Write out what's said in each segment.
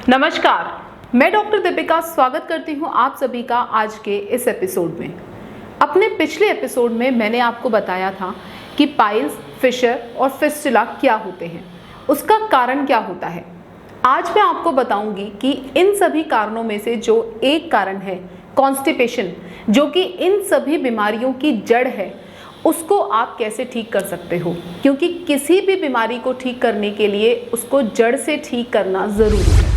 नमस्कार, मैं डॉक्टर दीपिका स्वागत करती हूं आप सभी का आज के इस एपिसोड में। अपने पिछले एपिसोड में मैंने आपको बताया था कि पाइल्स, फिशर और फिस्टुला क्या होते हैं, उसका कारण क्या होता है। आज मैं आपको बताऊंगी कि इन सभी कारणों में से जो एक कारण है कॉन्स्टिपेशन, जो कि इन सभी बीमारियों की जड़ है, उसको आप कैसे ठीक कर सकते हो, क्योंकि किसी भी बीमारी को ठीक करने के लिए उसको जड़ से ठीक करना ज़रूरी है।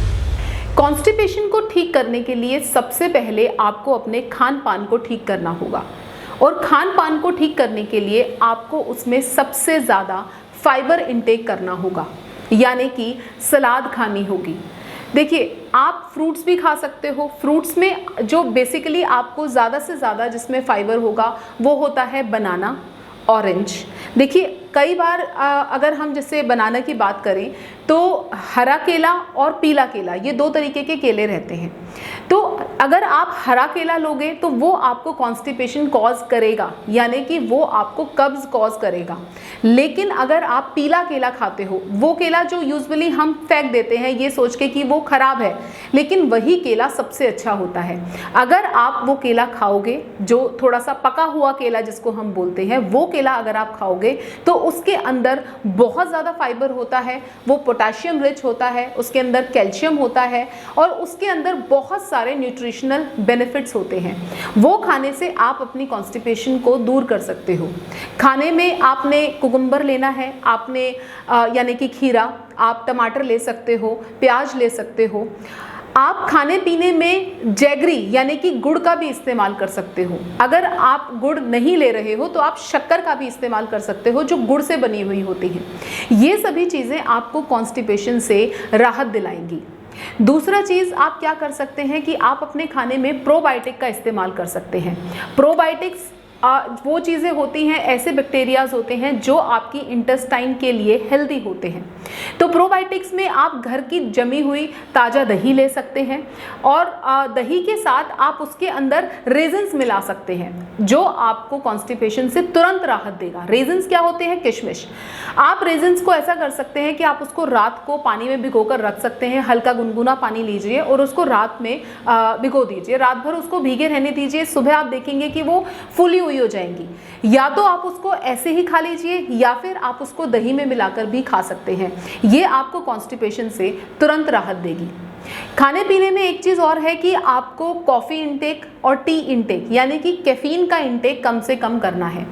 कॉन्स्टिपेशन को ठीक करने के लिए सबसे पहले आपको अपने खान पान को ठीक करना होगा, और खान पान को ठीक करने के लिए आपको उसमें सबसे ज़्यादा फाइबर इंटेक करना होगा, यानी कि सलाद खानी होगी। देखिए, आप फ्रूट्स भी खा सकते हो। फ्रूट्स में जो बेसिकली आपको ज़्यादा से ज़्यादा जिसमें फाइबर होगा वो होता है बनाना, ऑरेंज। देखिए, कई बार अगर हम जैसे बनाना की बात करें तो हरा केला और पीला केला, ये दो तरीके के केले रहते हैं। तो अगर आप हरा केला लोगे तो वो आपको कॉन्स्टिपेशन कॉज करेगा, यानी कि वो आपको कब्ज कॉज करेगा। लेकिन अगर आप पीला केला खाते हो, वो केला जो यूजुअली हम फेंक देते हैं ये सोच के कि वो खराब है, लेकिन वही केला सबसे अच्छा होता है। अगर आप वो केला खाओगे, जो थोड़ा सा पका हुआ केला जिसको हम बोलते हैं, वो केला अगर आप खाओगे तो उसके अंदर बहुत ज़्यादा फाइबर होता है, वो पोटेशियम रिच होता है, उसके अंदर कैल्शियम होता है और उसके अंदर बहुत सारे न्यूट्रिशनल बेनिफिट्स होते हैं। वो खाने से आप अपनी कॉन्स्टिपेशन को दूर कर सकते हो। खाने में आपने कुकुम्बर लेना है, आपने यानी कि खीरा, आप टमाटर ले सकते हो, प्याज ले सकते हो। आप खाने पीने में जैगरी यानी कि गुड़ का भी इस्तेमाल कर सकते हो। अगर आप गुड़ नहीं ले रहे हो तो आप शक्कर का भी इस्तेमाल कर सकते हो, जो गुड़ से बनी हुई होती है। ये सभी चीज़ें आपको कॉन्स्टिपेशन से राहत दिलाएंगी। दूसरा चीज़ आप क्या कर सकते हैं कि आप अपने खाने में प्रोबायोटिक का इस्तेमाल कर सकते हैं। प्रोबायोटिक्स वो चीज़ें होती हैं, ऐसे बैक्टीरियाज होते हैं जो आपकी इंटेस्टाइन के लिए हेल्दी होते हैं। तो प्रोबायोटिक्स में आप घर की जमी हुई ताज़ा दही ले सकते हैं, और दही के साथ आप उसके अंदर रेजिन्स मिला सकते हैं, जो आपको कॉन्स्टिपेशन से तुरंत राहत देगा। रेजिन्स क्या होते हैं? किशमिश। आप रेजिन्स को ऐसा कर सकते हैं कि आप उसको रात को पानी में भिगो कर रख सकते हैं। हल्का गुनगुना पानी लीजिए और उसको रात में भिगो दीजिए, रात भर उसको भीगे रहने दीजिए। सुबह आप देखेंगे कि वो फूली हो जाएंगी। या तो आप उसको ऐसे ही खा लीजिए, या फिर आप उसको दही में मिलाकर भी खा सकते हैं। ये आपको कॉन्स्टिपेशन से तुरंत राहत देगी। खाने पीने में एक चीज़ और है कि आपको कॉफ़ी इंटेक और टी इंटेक यानी कि कैफीन का इंटेक कम से कम करना है।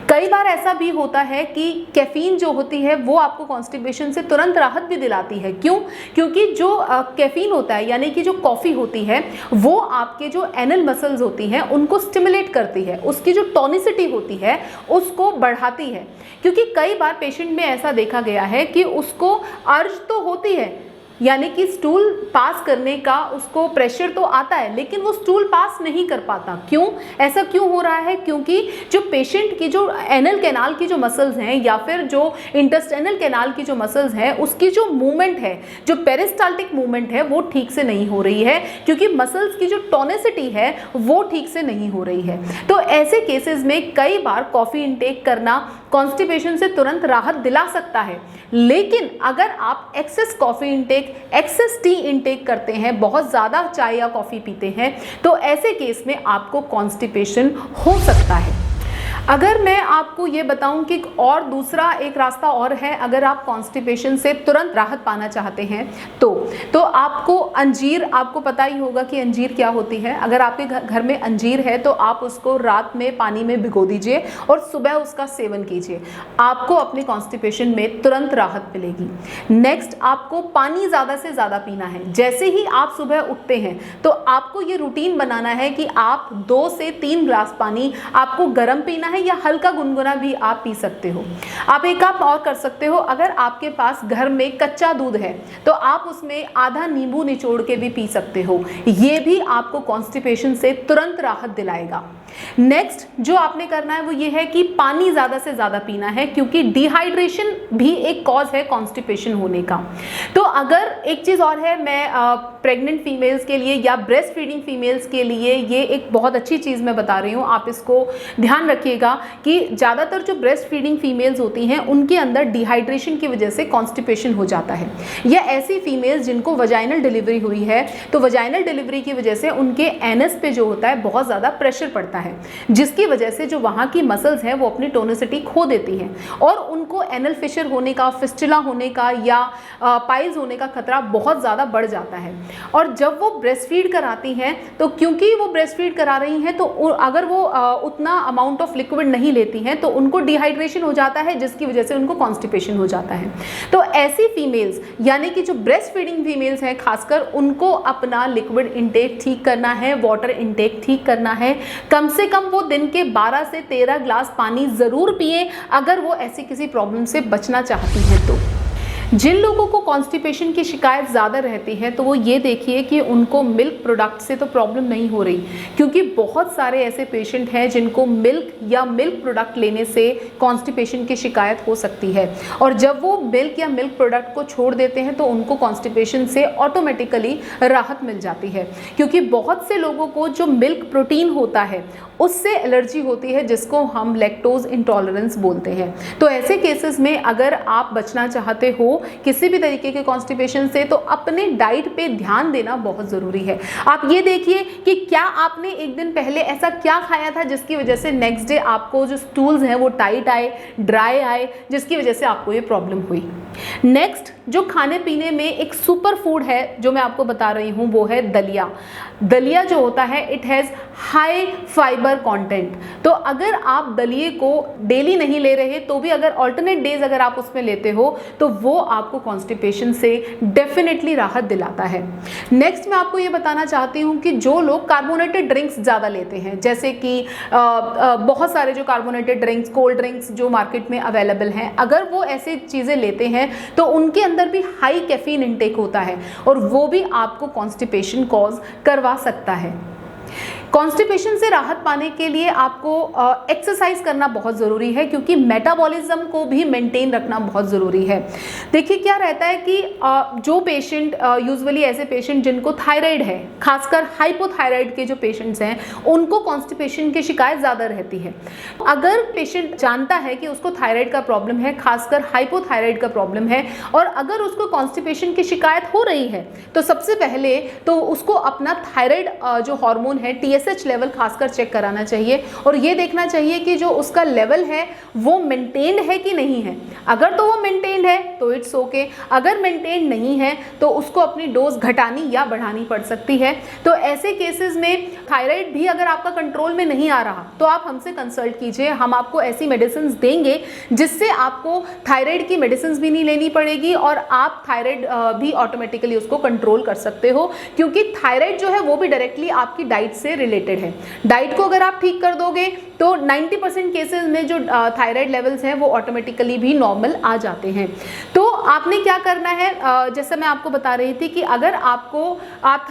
कई बार ऐसा भी होता है कि कैफीन जो होती है वो आपको कॉन्स्टिपेशन से तुरंत राहत भी दिलाती है। क्यों? क्योंकि जो कैफीन होता है यानी कि जो कॉफ़ी होती है वो आपके जो एनल मसल्स होती हैं उनको स्टिमुलेट करती है, उसकी जो टॉनिसिटी होती है उसको बढ़ाती है। क्योंकि कई बार पेशेंट में ऐसा देखा गया है कि उसको अर्ज तो होती है, यानी कि स्टूल पास करने का उसको प्रेशर तो आता है, लेकिन वो स्टूल पास नहीं कर पाता। क्यों? ऐसा क्यों हो रहा है? क्योंकि जो पेशेंट की जो एनल कैनाल की जो मसल्स हैं या फिर जो इंटेस्टाइनल कैनाल की जो मसल्स हैं उसकी जो मूवमेंट है, जो पेरिस्टाल्टिक मूवमेंट है, वो ठीक से नहीं हो रही है, क्योंकि मसल्स की जो टॉनिसिटी है वो ठीक से नहीं हो रही है। तो ऐसे केसेस में कई बार कॉफ़ी इंटेक करना कॉन्स्टिपेशन से तुरंत राहत दिला सकता है। लेकिन अगर आप excess coffee intake, excess tea intake करते हैं, बहुत ज़्यादा चाय या कॉफ़ी पीते हैं, तो ऐसे केस में आपको कॉन्स्टिपेशन हो सकता है। अगर मैं आपको ये बताऊं कि और दूसरा एक रास्ता और है, अगर आप कॉन्स्टिपेशन से तुरंत राहत पाना चाहते हैं तो आपको अंजीर, आपको पता ही होगा कि अंजीर क्या होती है। अगर आपके घर में अंजीर है तो आप उसको रात में पानी में भिगो दीजिए और सुबह उसका सेवन कीजिए। आपको अपने कॉन्स्टिपेशन में तुरंत राहत मिलेगी। नेक्स्ट, आपको पानी ज़्यादा से ज़्यादा पीना है। जैसे ही आप सुबह उठते हैं तो आपको ये रूटीन बनाना है कि आप 2 से 3 ग्लास पानी आपको गर्म पीना है, या हल्का गुनगुना भी आप पी सकते हो। आप एक काम और कर सकते हो, अगर आपके पास घर में कच्चा दूध है तो आप उसमें आधा नींबू निचोड़ के भी पी सकते हो। ये भी आपको कॉन्स्टिपेशन से तुरंत राहत दिलाएगा। नेक्स्ट जो आपने करना है वो ये है कि पानी ज़्यादा से ज़्यादा पीना है, क्योंकि डिहाइड्रेशन भी एक कॉज है कॉन्स्टिपेशन होने का। तो अगर एक चीज़ और है, मैं प्रेग्नेंट फीमेल्स के लिए या ब्रेस्ट फीडिंग फीमेल्स के लिए ये एक बहुत अच्छी चीज़ मैं बता रही हूँ, आप इसको ध्यान रखिएगा देखा कि ज़्यादातर जो ब्रेस्ट फीडिंग फीमेल्स होती हैं उनके अंदर डिहाइड्रेशन की वजह से कॉन्स्टिपेशन हो जाता है, या ऐसी फीमेल्स जिनको वजाइनल डिलीवरी हुई है तो वजाइनल डिलीवरी की वजह से उनके एनस पे जो होता है बहुत ज़्यादा प्रेशर पड़ता है, जिसकी वजह से जो वहाँ की मसल्स हैं वो अपनी टोनिसिटी खो देती हैं और उनको एनल फिशर होने का, फिस्टुला होने का या पाइल्स होने का खतरा बहुत ज़्यादा बढ़ जाता है। और जब वो ब्रेस्ट फीड कराती हैं तो क्योंकि वो ब्रेस्ट फीड करा रही हैं तो अगर वो उतना अमाउंट ऑफ लिक्विड नहीं लेती हैं तो उनको डिहाइड्रेशन हो जाता है, जिसकी वजह से उनको कॉन्स्टिपेशन हो जाता है। तो ऐसी फीमेल्स यानी कि जो ब्रेस्ट फीडिंग फीमेल्स हैं खासकर, उनको अपना लिक्विड इंटेक ठीक करना है, वाटर इंटेक ठीक करना है। कम से कम वो दिन के 12 से 13 ग्लास पानी ज़रूर पिए अगर वो ऐसी किसी प्रॉब्लम से बचना चाहती हैं तो। जिन लोगों को कॉन्स्टिपेशन की शिकायत ज़्यादा रहती है तो वो ये देखिए कि उनको मिल्क प्रोडक्ट से तो प्रॉब्लम नहीं हो रही, क्योंकि बहुत सारे ऐसे पेशेंट हैं जिनको मिल्क या मिल्क प्रोडक्ट लेने से कॉन्स्टिपेशन की शिकायत हो सकती है, और जब वो मिल्क या मिल्क प्रोडक्ट को छोड़ देते हैं तो उनको कॉन्स्टिपेशन से ऑटोमेटिकली राहत मिल जाती है। क्योंकि बहुत से लोगों को जो मिल्क प्रोटीन होता है उससे एलर्जी होती है, जिसको हम लैक्टोज इंटॉलरेंस बोलते हैं। तो ऐसे केसेस में अगर आप बचना चाहते हो किसी भी तरीके के कॉन्स्टिपेशन से तो अपने डाइट पे ध्यान देना बहुत ज़रूरी है। आप ये देखिए कि क्या आपने एक दिन पहले ऐसा क्या खाया था जिसकी वजह से नेक्स्ट डे आपको जो स्टूल्स हैं वो टाइट आए, ड्राई आए, जिसकी वजह से आपको ये प्रॉब्लम हुई। नेक्स्ट जो खाने पीने में एक सुपर फूड है जो मैं आपको बता रही हूँ वो है दलिया। दलिया जो होता है it has high fibre content. तो अगर आप दलिए को डेली नहीं ले रहे तो भी अगर ऑल्टरनेट डेज अगर आप उसमें लेते हो तो वो आपको कॉन्स्टिपेशन से डेफिनेटली राहत दिलाता है। नेक्स्ट मैं आपको ये बताना चाहती हूँ कि जो लोग कार्बोनेटेड ड्रिंक्स ज़्यादा लेते हैं, जैसे कि बहुत सारे जो कार्बोनेटेड ड्रिंक्स, कोल्ड ड्रिंक्स जो मार्केट में अवेलेबल हैं, अगर वो ऐसी चीज़ें लेते हैं तो उनके अंदर भी हाई कैफीन इंटेक होता है और वो भी आपको कॉन्स्टिपेशन कॉज करवा सकता है। कॉन्स्टिपेशन से राहत पाने के लिए आपको एक्सरसाइज करना बहुत ज़रूरी है, क्योंकि मेटाबॉलिज्म को भी मेंटेन रखना बहुत ज़रूरी है। देखिए क्या रहता है कि जो पेशेंट यूजुअली ऐसे पेशेंट जिनको थायराइड है, खासकर हाइपोथायराइड के जो पेशेंट्स हैं, उनको कॉन्स्टिपेशन की शिकायत ज़्यादा रहती है। अगर पेशेंट जानता है कि उसको थायराइड का प्रॉब्लम है, खासकर हाइपोथायराइड का प्रॉब्लम है, और अगर उसको कॉन्स्टिपेशन की शिकायत हो रही है तो सबसे पहले तो उसको अपना थायराइड जो हार्मोन है TSH लेवल खासकर चेक कराना चाहिए और ये देखना चाहिए कि जो उसका लेवल है वो मेंटेन्ड है कि नहीं है। अगर तो वो मेंटेन्ड है तो इट्स ओके, अगर मेंटेन्ड नहीं है तो उसको अपनी डोज घटानी या बढ़ानी पड़ सकती है। तो ऐसे केसेस में थायराइड भी अगर आपका कंट्रोल में नहीं आ रहा तो आप हमसे कंसल्ट कीजिए, हम आपको ऐसी मेडिसिन देंगे जिससे आपको थायराइड की मेडिसिन भी नहीं लेनी पड़ेगी और आप थायराइड भी ऑटोमेटिकली उसको कंट्रोल कर सकते हो, क्योंकि थायराइड जो है वो भी डायरेक्टली आपकी डाइट से रिलेटेड है। डाइट को अगर आप ठीक कर दोगे तो 90% केसेस में जो थायराइड लेवल्स हैं वो ऑटोमेटिकली भी नॉर्मल आ जाते हैं। तो आपने क्या करना है, जैसा मैं आपको बता रही थी कि अगर आप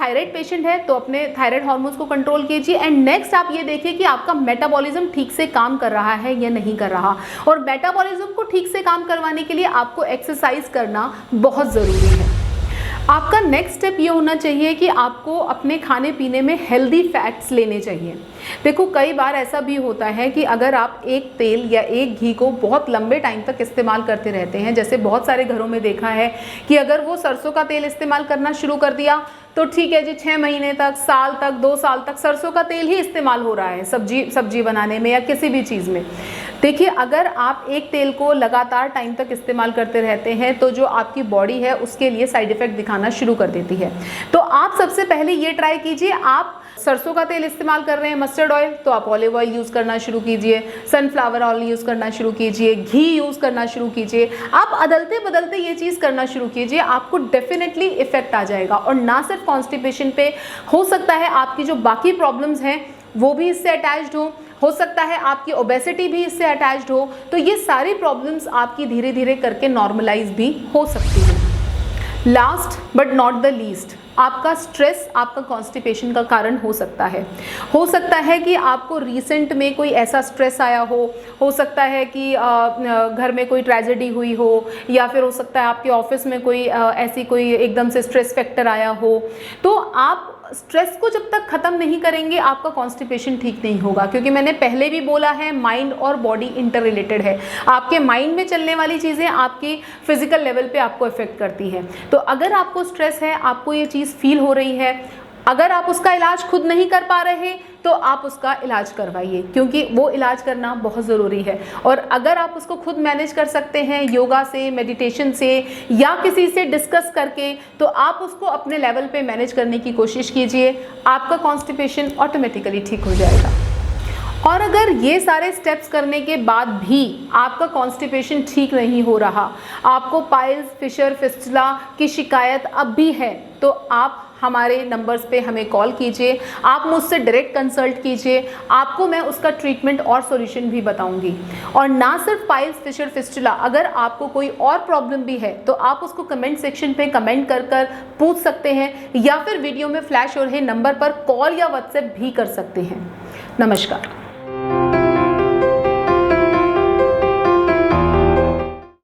थायराइड पेशेंट है तो अपने थायराइड हार्मोन्स को कंट्रोल कीजिए एंड नेक्स्ट आप ये देखिए कि आपका मेटाबॉलिज्म ठीक से काम कर रहा है या नहीं कर रहा, और मेटाबॉलिज्म को ठीक से काम करवाने के लिए आपको एक्सरसाइज करना बहुत ज़रूरी है। आपका नेक्स्ट स्टेप ये होना चाहिए कि आपको अपने खाने पीने में हेल्दी फैट्स लेने चाहिए। देखो कई बार ऐसा भी होता है कि अगर आप एक तेल या एक घी को बहुत लंबे टाइम तक इस्तेमाल करते रहते हैं, जैसे बहुत सारे घरों में देखा है कि अगर वो सरसों का तेल इस्तेमाल करना शुरू कर दिया तो ठीक है जी, 6 महीने तक, साल तक, 2 साल तक सरसों का तेल ही इस्तेमाल हो रहा है सब्जी बनाने में या किसी भी चीज़ में। देखिए अगर आप एक तेल को लगातार टाइम तक इस्तेमाल करते रहते हैं तो जो आपकी बॉडी है उसके लिए साइड इफ़ेक्ट दिखाना शुरू कर देती है। तो आप सबसे पहले ये ट्राई कीजिए, आप सरसों का तेल इस्तेमाल कर रहे हैं, मस्टर्ड ऑयल, तो आप ऑलिव ऑयल यूज़ करना शुरू कीजिए, सनफ्लावर ऑयल यूज़ करना शुरू कीजिए, घी यूज़ करना शुरू कीजिए। आप अदलते बदलते ये चीज़ करना शुरू कीजिए, आपको डेफिनेटली इफेक्ट आ जाएगा। और ना सिर्फ कॉन्स्टिपेशन पे, हो सकता है आपकी जो बाकी प्रॉब्लम्स हैं वो भी इससे अटैच्ड हो सकता है आपकी ओबेसिटी भी इससे अटैच्ड हो। तो ये सारी प्रॉब्लम्स आपकी धीरे धीरे करके नॉर्मलाइज भी हो सकती है। Last but not the least, आपका स्ट्रेस आपका कॉन्स्टिपेशन का कारण हो सकता है। हो सकता है कि आपको रिसेंट में कोई ऐसा स्ट्रेस आया हो सकता है कि घर में कोई ट्रेजेडी हुई हो, या फिर हो सकता है आपके ऑफिस में कोई ऐसी कोई एकदम से स्ट्रेस फैक्टर आया हो। तो आप स्ट्रेस को जब तक ख़त्म नहीं करेंगे आपका कॉन्स्टिपेशन ठीक नहीं होगा, क्योंकि मैंने पहले भी बोला है माइंड और बॉडी इंटर रिलेटेड है। आपके माइंड में चलने वाली चीज़ें आपकी फिजिकल लेवल पे आपको इफेक्ट करती हैं। तो अगर आपको स्ट्रेस है, आपको ये चीज़ फील हो रही है, अगर आप उसका इलाज खुद नहीं कर पा रहे तो आप उसका इलाज करवाइए, क्योंकि वो इलाज करना बहुत ज़रूरी है। और अगर आप उसको खुद मैनेज कर सकते हैं योगा से, मेडिटेशन से, या किसी से डिस्कस करके, तो आप उसको अपने लेवल पे मैनेज करने की कोशिश कीजिए। आपका कॉन्स्टिपेशन ऑटोमेटिकली ठीक हो जाएगा। और अगर ये सारे स्टेप्स करने के बाद भी आपका कॉन्स्टिपेशन ठीक नहीं हो रहा, आपको पाइल्स, फिशर, फिस्टुला की शिकायत अब भी है, तो आप हमारे नंबर्स पे हमें कॉल कीजिए, आप मुझसे डायरेक्ट कंसल्ट कीजिए, आपको मैं उसका ट्रीटमेंट और सॉल्यूशन भी बताऊंगी। और ना सिर्फ पाइल्स, फिशर, फिस्टुला, अगर आपको कोई और प्रॉब्लम भी है तो आप उसको कमेंट सेक्शन पे कमेंट कर पूछ सकते हैं, या फिर वीडियो में फ्लैश हो रहे नंबर पर कॉल या व्हाट्सएप भी कर सकते हैं। नमस्कार।